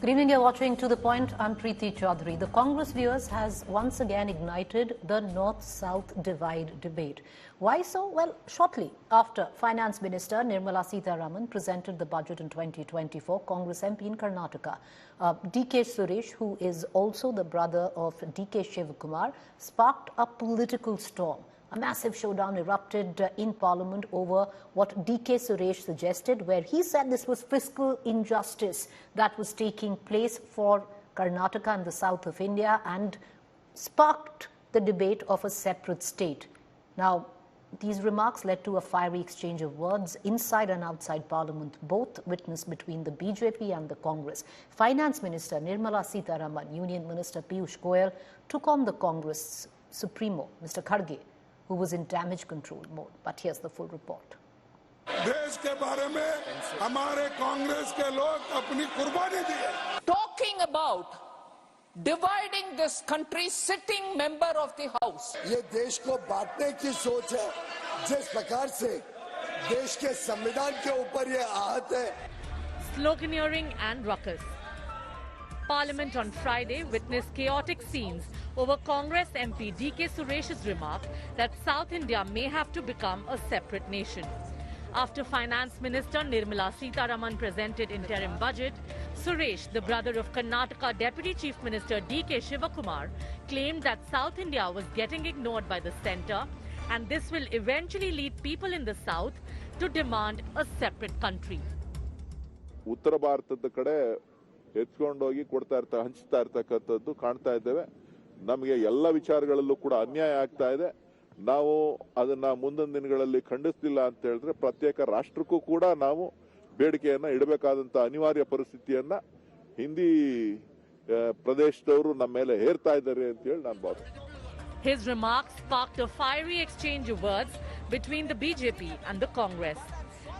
Good evening, you're watching To The Point. I'm Preeti Chaudhary. The Congress viewers has once again ignited the North-South divide debate. Why so? Well, shortly after Finance Minister Nirmala Sitharaman presented the budget in 2024, Congress MP in Karnataka, D.K. Suresh, who is also the brother of D.K. Shivakumar, sparked a political storm. A massive showdown erupted in Parliament over what D.K. Suresh suggested, where he said this was fiscal injustice that was taking place for Karnataka and the south of India, and sparked the debate of a separate state. Now, these remarks led to a fiery exchange of words inside and outside Parliament, both witnessed between the BJP and the Congress. Finance Minister Nirmala Sitharaman, Union Minister Piyush Goyal took on the Congress Supremo, Mr. Kharge, who was in damage control mode. But here's the full report. Talking about dividing this country, sitting member of the House. ये देश को बांटने की सोच है, जिस प्रकार से देश के संविधान के ऊपर ये आहत है. Sloganeering and ruckus. Parliament on Friday witnessed chaotic scenes over Congress MP D.K. Suresh's remark that South India may have to become a separate nation. After Finance Minister Nirmala Sitharaman presented interim budget, Suresh, the brother of Karnataka Deputy Chief Minister D.K. Shivakumar, claimed that South India was getting ignored by the centre, and this will eventually lead people in the South to demand a separate country. ಉತ್ತರ ಭಾರತದ ಕಡೆ ಎತ್ಕೊಂಡೋಗಿ ಹಂಚ್ತಾ ಇರ್ತಕ್ಕಂಥದ್ದು ಕಾಣ್ತಾ ಇದ್ದೇವೆ. ನಮಗೆ ಎಲ್ಲ ವಿಚಾರಗಳಲ್ಲೂ ಕೂಡ ಅನ್ಯಾಯ ಆಗ್ತಾ ಇದೆ. ನಾವು ಅದನ್ನ ಮುಂದಿನ ದಿನಗಳಲ್ಲಿ ಖಂಡಿಸಲಿಲ್ಲ ಅಂತ ಹೇಳಿದ್ರೆ ಪ್ರತ್ಯೇಕ ರಾಷ್ಟ್ರಕ್ಕೂ ಕೂಡ ನಾವು ಬೇಡಿಕೆಯನ್ನ ಇಡಬೇಕಾದಂತ ಅನಿವಾರ್ಯ ಪರಿಸ್ಥಿತಿಯನ್ನ ಹಿಂದಿ ಪ್ರದೇಶದವರು ನಮ್ಮ ಮೇಲೆ ಹೇರ್ತಾ ಇದ್ದಾರೆ ಅಂತ ಹೇಳಿ ನಾನು ಭಾವಿಸ್ತೀನಿ. His remarks sparked a fiery exchange of words between the BJP and the Congress.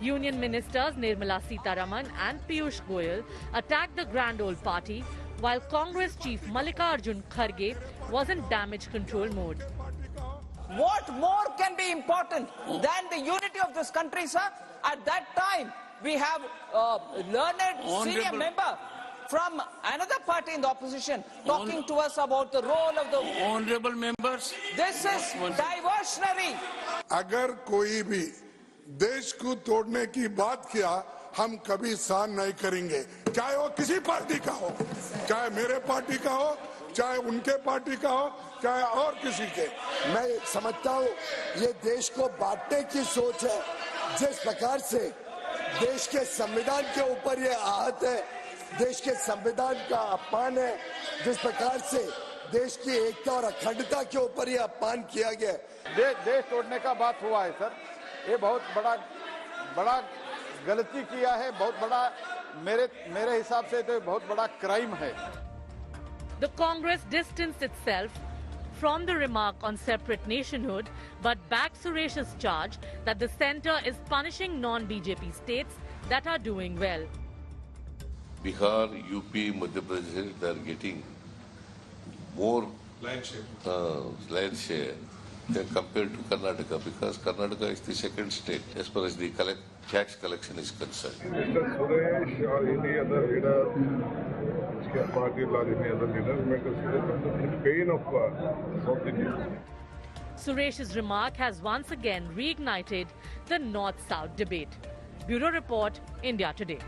Union ministers Nirmala Sitharaman and Piyush Goyal attacked the Grand Old Party, while Congress chief Mallikarjun Kharge was in damage control mode. What more can be important than the unity of this country, sir? At that time, we have learned senior member from another party in the opposition talking to us about the role of the honorable members. This is diversionary. अगर कोई भी देश को तोड़ने की बात किया, हम कभी सहन नहीं करेंगे, चाहे वो किसी पार्टी का हो, चाहे मेरे पार्टी का हो, चाहे उनके पार्टी का हो, चाहे और किसी के. मैं समझता हूँ ये देश को बांटने की सोच है, जिस प्रकार से देश के संविधान के ऊपर ये आहत है, देश के संविधान का अपमान है, जिस प्रकार से देश की एकता और अखंडता के ऊपर ये अपमान किया गया. देश तोड़ने का बात हुआ है सर, ये बहुत बड़ा गलती किया है, बहुत बड़ा मेरे हिसाब से तो बहुत बड़ा क्राइम है. The Congress distanced itself from the remark on separate nationhood, but backed Suresh's charge that the centre is punishing non-BJP states that are doing well. Bihar, UP, Madhya Pradesh, they are getting more land share than compared to Karnataka, because Karnataka is the second state as far as the tax collection is concerned. Mr. Suresh or any other leader, party or any other leader, may consider the pain of South India. Suresh's remark has once again reignited the North-South debate. Bureau Report, India Today.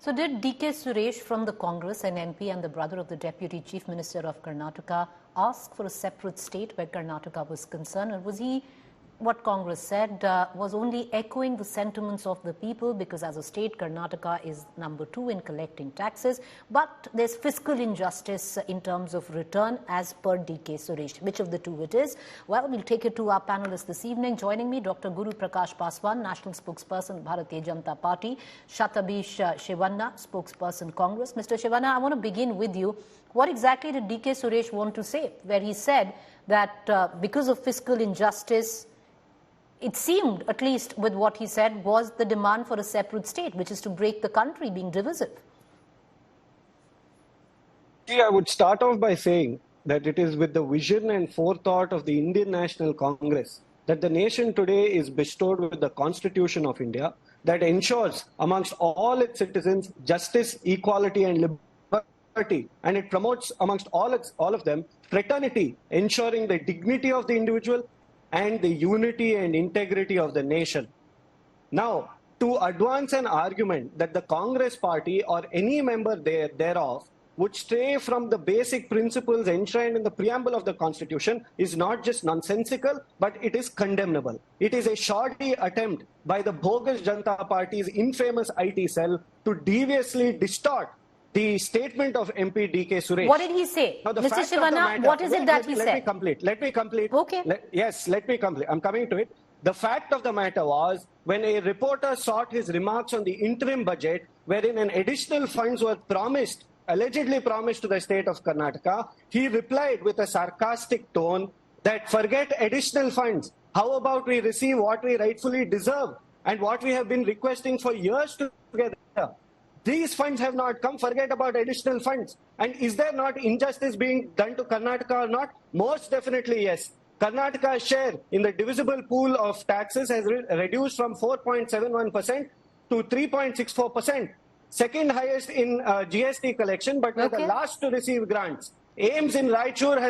So did D.K. Suresh from the Congress, an MP and the brother of the Deputy Chief Minister of Karnataka, ask for a separate state where Karnataka was concerned? Or was he, what Congress said, was only echoing the sentiments of the people, because as a state, Karnataka is number 2 in collecting taxes, but there's fiscal injustice in terms of return as per D.K. Suresh. Which of the two it is? Well, we'll take it to our panelists this evening. Joining me, Dr. Guru Prakash Paswan, National Spokesperson, Bharatiya Janata Party, Shatabish Shivanna, Spokesperson, Congress. Mr. Shivanna, I want to begin with you. What exactly did D.K. Suresh want to say, where he said that because of fiscal injustice, it seemed, at least with what he said, was the demand for a separate state, which is to break the country, being divisive? I would start off by saying that it is with the vision and forethought of the Indian National Congress that the nation today is bestowed with the Constitution of India, that ensures amongst all its citizens justice, equality, and liberty, and it promotes amongst all of them fraternity, ensuring the dignity of the individual and the unity and integrity of the nation. Now, to advance an argument that the Congress party or any member thereof would stray from the basic principles enshrined in the preamble of the Constitution is not just nonsensical, but it is condemnable. It is a shoddy attempt by the bogus Janata Party's infamous IT cell to deviously distort the statement of MP D.K. Suresh. What did he say? Now, Mr. Shivana, what is it that he said? Let me complete. Okay. Let me complete. I'm coming to it. The fact of the matter was, when a reporter sought his remarks on the interim budget, wherein an additional funds were allegedly promised to the state of Karnataka, he replied with a sarcastic tone that forget additional funds. How about we receive what we rightfully deserve and what we have been requesting for years together? These funds have not come. Forget about additional funds. And is there not injustice being done to Karnataka or not? Most definitely, yes. Karnataka's share in the divisible pool of taxes has reduced from 4.71% to 3.64%. Second highest in GST collection, but we're the last to receive grants. AIMS in Raichur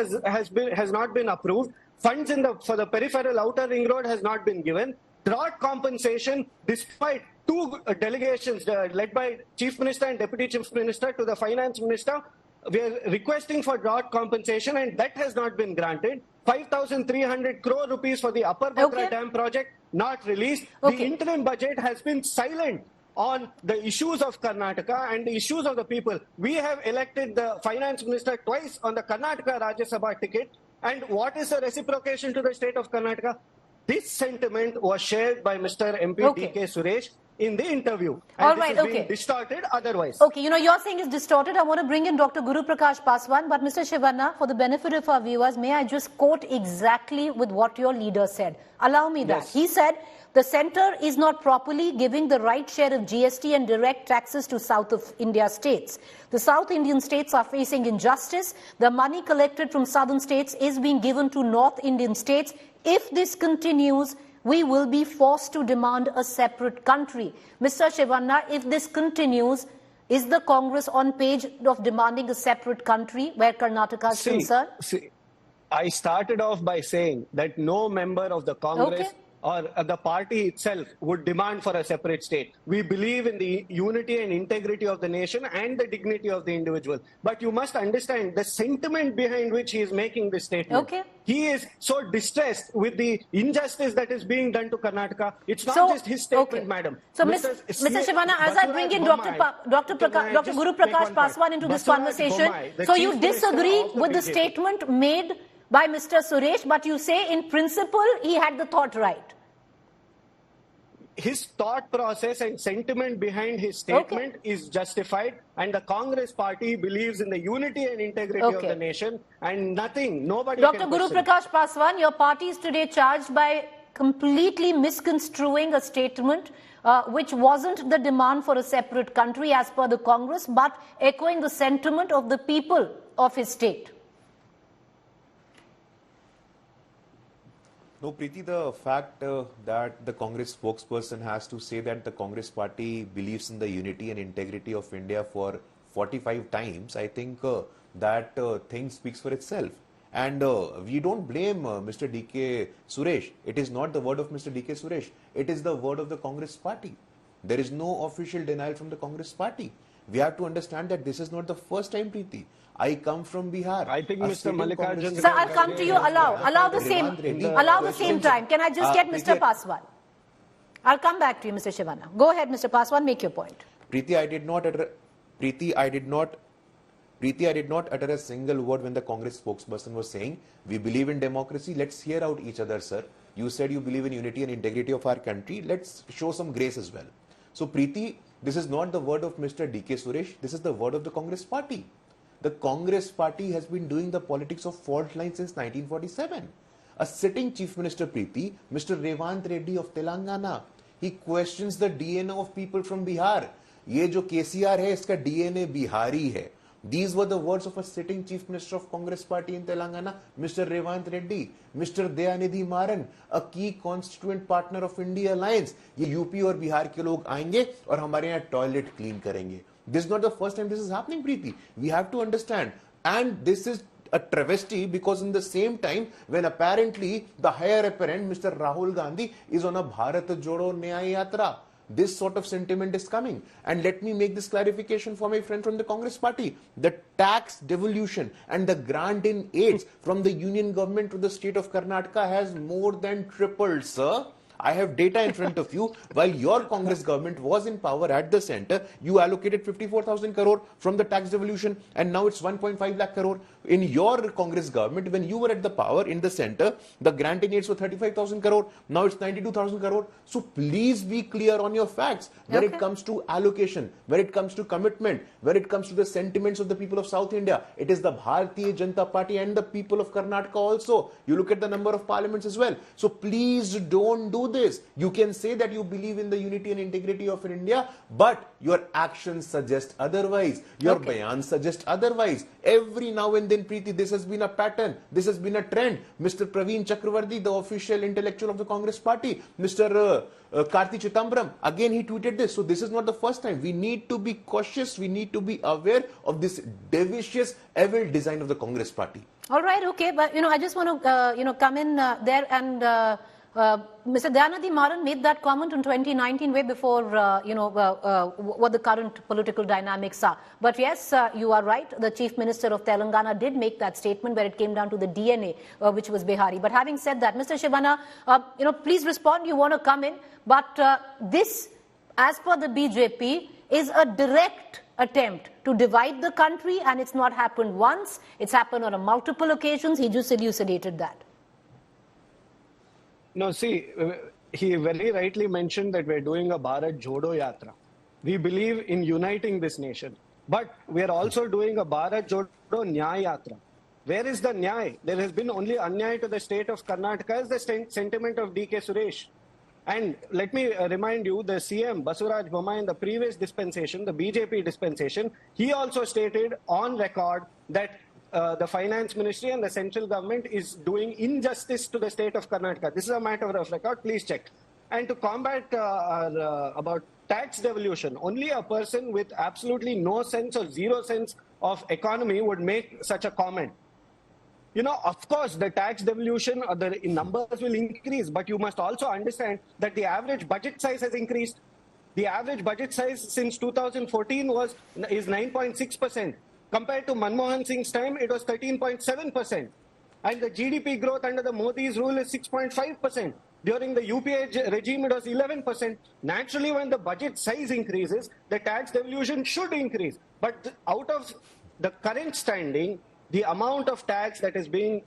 has not been approved. Funds for the peripheral outer ring road has not been given. Drought compensation, despite two delegations led by Chief Minister and Deputy Chief Minister to the Finance Minister, we are requesting for drought compensation and that has not been granted. 5,300 crore rupees for the Upper Bhadra Dam project, not released. The interim budget has been silent on the issues of Karnataka and the issues of the people. We have elected the Finance Minister twice on the Karnataka Rajya Sabha ticket. And what is the reciprocation to the state of Karnataka? This sentiment was shared by Mr. MP D.K. Suresh in the interview. And this is being distorted otherwise. Okay, you're saying it's distorted. I want to bring in Dr. Guru Prakash Paswan. But Mr. Shivana, for the benefit of our viewers, may I just quote exactly with what your leader said? Allow me that. He said, the centre is not properly giving the right share of GST and direct taxes to South of India states. The South Indian states are facing injustice. The money collected from southern states is being given to North Indian states. If this continues, we will be forced to demand a separate country. Mr. Shivana, if this continues, is the Congress on page of demanding a separate country where Karnataka is concerned? I started off by saying that no member of the Congress or the party itself would demand for a separate state. We believe in the unity and integrity of the nation and the dignity of the individual. But you must understand the sentiment behind which he is making this statement. He is so distressed with the injustice that is being done to Karnataka. It's not just his statement, madam. So, Mr. Shivana, as I bring in Dr. Guru Prakash Paswan into this conversation, so you disagree with the statement made by Mr. Suresh, but you say in principle he had the thought right. His thought process and sentiment behind his statement is justified, and the Congress party believes in the unity and integrity of the nation, and nobody Dr. Guru Prakash Paswan, your party is today charged by completely misconstruing a statement which wasn't the demand for a separate country as per the Congress, but echoing the sentiment of the people of his state. No, Preeti, the fact that the Congress spokesperson has to say that the Congress party believes in the unity and integrity of India for 45 times, I think that thing speaks for itself. And we don't blame Mr. D.K. Suresh. It is not the word of Mr. D.K. Suresh. It is the word of the Congress party. There is no official denial from the Congress party. We have to understand that this is not the first time, Preeti. I come from Bihar. I think Mr. Mallikarjun... Sir, I'll come to you. Allow the same time. Can I just get Mr. Paswan? I'll come back to you, Mr. Shivana. Go ahead, Mr. Paswan, make your point. Preeti, I did not utter a single word when the Congress spokesperson was saying, we believe in democracy. Let's hear out each other, sir. You said you believe in unity and integrity of our country. Let's show some grace as well. So, Preeti, this is not the word of Mr. D.K. Suresh. This is the word of the Congress party. The Congress party has been doing the politics of fault line since 1947. A sitting Chief Minister, Preeti, Mr. Revant Reddy of Telangana, he questions the DNA of people from Bihar. ये जो KCR है इसका DNA Bihari है. These were the words of a sitting Chief Minister of Congress Party in Telangana, Mr. Revant Reddy. Mr. Dayanidhi Maran, a key constituent partner of India Alliance. ये UP और बिहार के लोग आएंगे और हमारे यहाँ टॉयलेट क्लीन करेंगे. This is not the first time this is happening, Preeti. We have to understand. And this is a travesty because in the same time when apparently the higher apparent Mr. Rahul Gandhi is on a Bharat Jodo Nyaya Yatra. This sort of sentiment is coming. And let me make this clarification for my friend from the Congress party. The tax devolution and the grant in aids from the union government to the state of Karnataka has more than tripled, sir. I have data in front of you. While your Congress government was in power at the center, you allocated 54,000 crore from the tax devolution and now it's 1.5 lakh crore. In your Congress government, when you were at the power in the center, the grant in aids were 35,000 crore. Now it's 92,000 crore. So please be clear on your facts when it comes to allocation, when it comes to commitment, when it comes to the sentiments of the people of South India. It is the Bharatiya Janata Party and the people of Karnataka also. You look at the number of parliaments as well. So please don't do this. You can say that you believe in the unity and integrity of India, but your actions suggest otherwise. Your bayans suggest otherwise. Every now and then, Preeti, this has been a pattern. This has been a trend. Mr. Praveen Chakravarti, the official intellectual of the Congress party, Mr. Karthi Chidambaram, again he tweeted this. So this is not the first time. We need to be cautious. We need to be aware of this devious, evil design of the Congress party. All right, okay, but I just want to come in there and. Mr. Dayanidhi Maran made that comment in 2019, way before, what the current political dynamics are. But yes, you are right. The Chief Minister of Telangana did make that statement where it came down to the DNA, which was Bihari. But having said that, Mr. Shivana, please respond. You want to come in. But this, as per the BJP, is a direct attempt to divide the country, and it's not happened once. It's happened on multiple occasions. He just elucidated that. No, see, he very rightly mentioned that we're doing a Bharat Jodo Yatra. We believe in uniting this nation. But we are also doing a Bharat Jodo Nyaya Yatra. Where is the Nyaya? There has been only Anyaya to the state of Karnataka as the sentiment of D.K. Suresh. And let me remind you, the CM, Basuraj Bommai, in the previous dispensation, the BJP dispensation, he also stated on record that the finance ministry and the central government is doing injustice to the state of Karnataka. This is a matter of record. Please check. And to combat about tax devolution, only a person with absolutely no sense or zero sense of economy would make such a comment. Of course, the tax devolution or the numbers will increase, but you must also understand that the average budget size has increased. The average budget size since 2014 is 9.6%. Compared to Manmohan Singh's time, it was 13.7%. And the GDP growth under the Modi's rule is 6.5%. During the UPA regime, it was 11%. Naturally, when the budget size increases, the tax devolution should increase. But out of the current standing, the amount of tax that is being,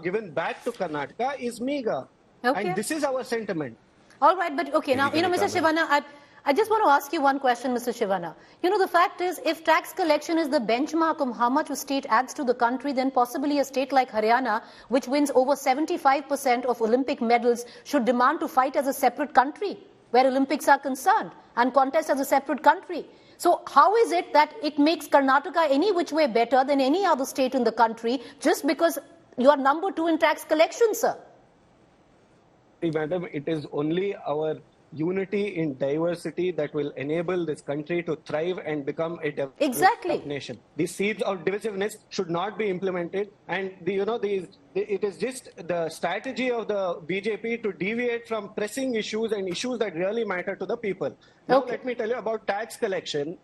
given back to Karnataka is meager. Okay. And this is our sentiment. All right, but okay, now, Mr. Shivana, I just want to ask you one question, Mr. Shivana. The fact is, if tax collection is the benchmark of how much a state adds to the country, then possibly a state like Haryana, which wins over 75% of Olympic medals, should demand to fight as a separate country, where Olympics are concerned, and contest as a separate country. So how is it that it makes Karnataka any which way better than any other state in the country, just because you are number 2 in tax collection, sir? See, madam, it is only our unity in diversity that will enable this country to thrive and become a developed nation. These seeds of divisiveness should not be implemented, and it is just the strategy of the BJP to deviate from pressing issues and issues that really matter to the people. Now, let me tell you about tax collection.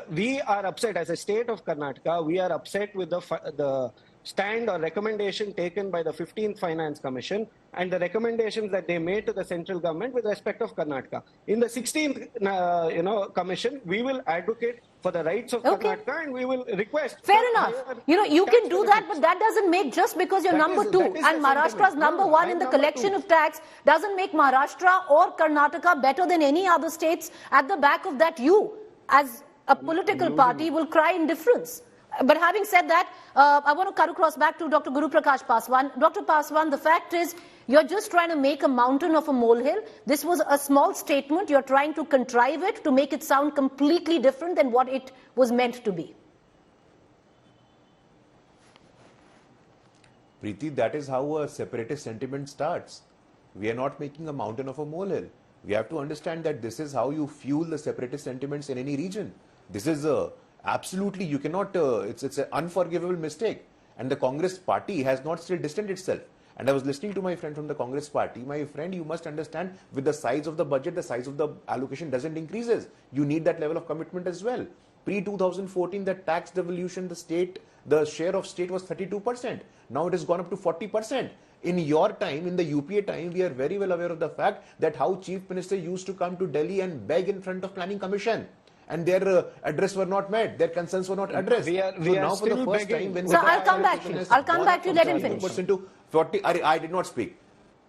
We are upset as a state of Karnataka. We are upset with the stand or recommendation taken by the 15th Finance Commission and the recommendations that they made to the central government with respect of Karnataka. In the 16th, commission, we will advocate for the rights of Karnataka and we will request. Fair enough. You can do that, but that doesn't make, just because you're number 2 and Maharashtra is number 1 in the collection of tax, doesn't make Maharashtra or Karnataka better than any other states. At the back of that, you, as a political party, will cry indifference. But having said that, I want to cut across back to Dr. Guru Prakash Paswan. Dr. Paswan, the fact is, you're just trying to make a mountain of a molehill. This was a small statement. You're trying to contrive it to make it sound completely different than what it was meant to be. Preeti, that is how a separatist sentiment starts. We are not making a mountain of a molehill. We have to understand that this is how you fuel the separatist sentiments in any region. This is absolutely, you cannot, it's an unforgivable mistake. And the Congress party has not still distanced itself. And I was listening to my friend from the Congress party. My friend, you must understand, with the size of the budget, the size of the allocation doesn't increases. You need that level of commitment as well. Pre-2014, the tax devolution, the share of state was 32%. Now it has gone up to 40%. In your time, in the UPA time, we are very well aware of the fact that how Chief Minister used to come to Delhi and beg in front of Planning Commission. And their address were not met, their concerns were not addressed. We are now for the still first begging. time, when So I'll come back to you. I'll come back to you. Let him finish. To 40, I did not speak.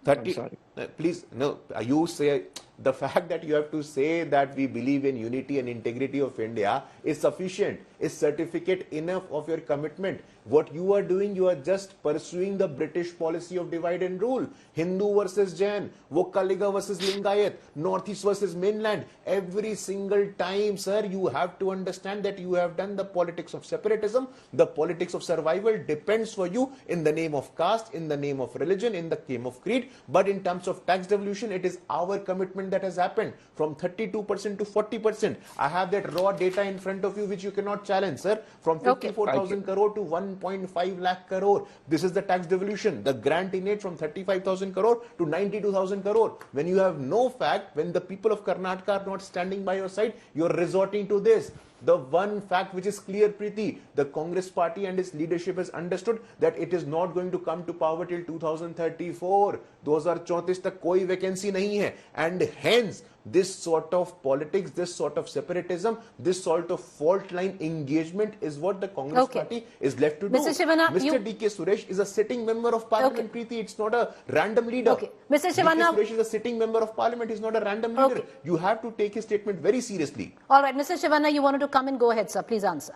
30. I'm sorry. Please, no. You say the fact that you have to say that we believe in unity and integrity of India is sufficient. Is certificate enough of your commitment? What you are doing, you are just pursuing the British policy of divide and rule. Hindu versus Jain, Vokkaliga versus Lingayat, Northeast versus mainland. Every single time, sir, you have to understand that you have done the politics of separatism. The politics of survival depends for you in the name of caste, in the name of religion, in the name of creed. But in terms of tax devolution, it is our commitment that has happened from 32% to 40%. I have that raw data in front of you, which you cannot challenge, sir. From 54,000 crore to 1.5 lakh crore. This is the tax devolution. The grant in it from 35,000 crore to 92,000 crore. When you have no fact, when the people of Karnataka are not standing by your side, you are resorting to this. The one fact which is clear, Preeti, the Congress party and its leadership has understood that it is not going to come to power till 2034. 2034 तक कोई vacancy नहीं है. And hence, this sort of politics, this sort of separatism, this sort of fault line engagement is what the Congress party is left to do. Mr. Shivanna, Mr. D.K. Suresh is a sitting member of parliament, Preeti. It's not a random leader. Okay. Mr. Shivanna, D.K. Suresh is a sitting member of parliament. He's not a random leader. You have to take his statement very seriously. All right, Mr. Shivanna, you wanted to come in. Go ahead, sir. Please answer.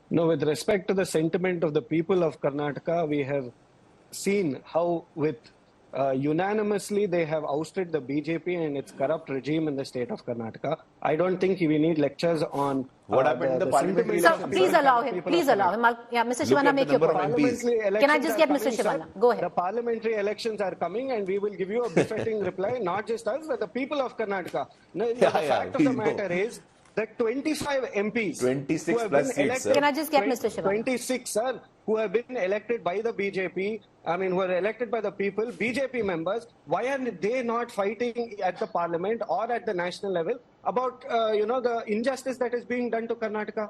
No, with respect to the sentiment of the people of Karnataka, we have seen how unanimously they have ousted the BJP and its corrupt regime in the state of Karnataka. I don't think we need lectures on what happened in the parliamentary elections. So please allow him. Please allow him. Yeah, Mr. Shivanna, make your point. Can I just get Mr. Shivanna? Go ahead. The parliamentary elections are coming, and we will give you a befitting reply, not just us, but the people of Karnataka. The fact of the matter is that 25 MPs 26 plus seats, Can I just get Mr. Shivanna? 26, sir, who have been elected by the BJP, who are elected by the people, BJP members, why are they not fighting at the parliament or at the national level about, the injustice that is being done to Karnataka?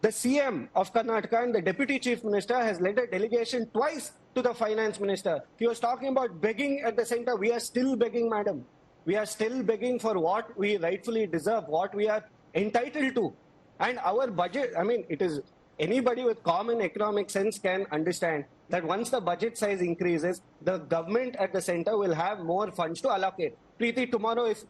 The CM of Karnataka and the Deputy Chief Minister has led a delegation twice to the Finance Minister. He was talking about begging at the center. We are still begging, madam. We are still begging for what we rightfully deserve, what we are entitled to. And our budget, it is anybody with common economic sense can understand that once the budget size increases, the government at the center will have more funds to allocate. Preeti, tomorrow if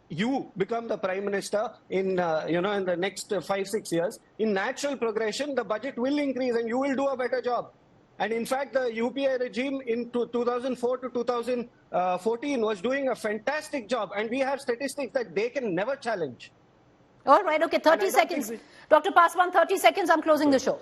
you become the Prime Minister in the next 5-6 years, in natural progression, the budget will increase and you will do a better job. And in fact, the UPA regime in 2004 to 2014 was doing a fantastic job. And we have statistics that they can never challenge. All right, okay, 30 seconds. Dr. Paswan, 30 seconds, I'm closing the show.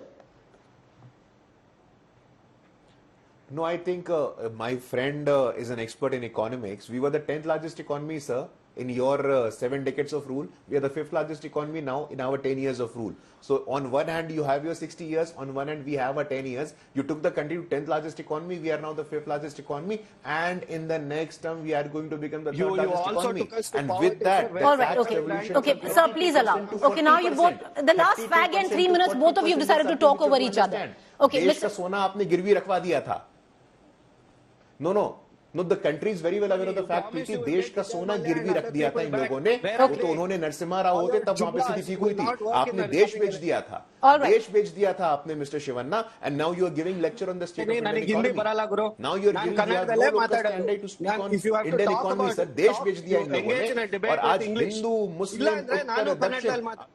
No, I think my friend is an expert in economics. We were the 10th largest economy, sir, in your 7 decades of rule. We are the 5th largest economy now in our 10 years of rule. So on one hand, you have your 60 years. On one hand, we have our 10 years. You took the country to 10th largest economy. We are now the 5th largest economy. And in the next term, we are going to become the 3rd largest economy. And with that, all right, okay, sir, please allow. Okay, now you both, the last fag and 3 minutes, both of you decided to talk over each other. Okay, देश का सोना आपने गिरवी रखवा दिया था. No, the country is very well aware of the fact कि देश का सोना गिरवी रख दिया था इन लोगों ने. वो तो उन्होंने नरसिम्हा राव होते तब वहां पे स्थिति ठीक हुई थी. आपने देश बेच दिया था. देश बेच दिया था आपने, Mr. Shivanna, and now you are giving lecture on the state of Indian economy. Now you are giving no local standard to speak on Indian economy, sir. देश बेच दिया इन लोगों ने और आज हिंदू, मुस्लिम, उत्तर, दक्षिण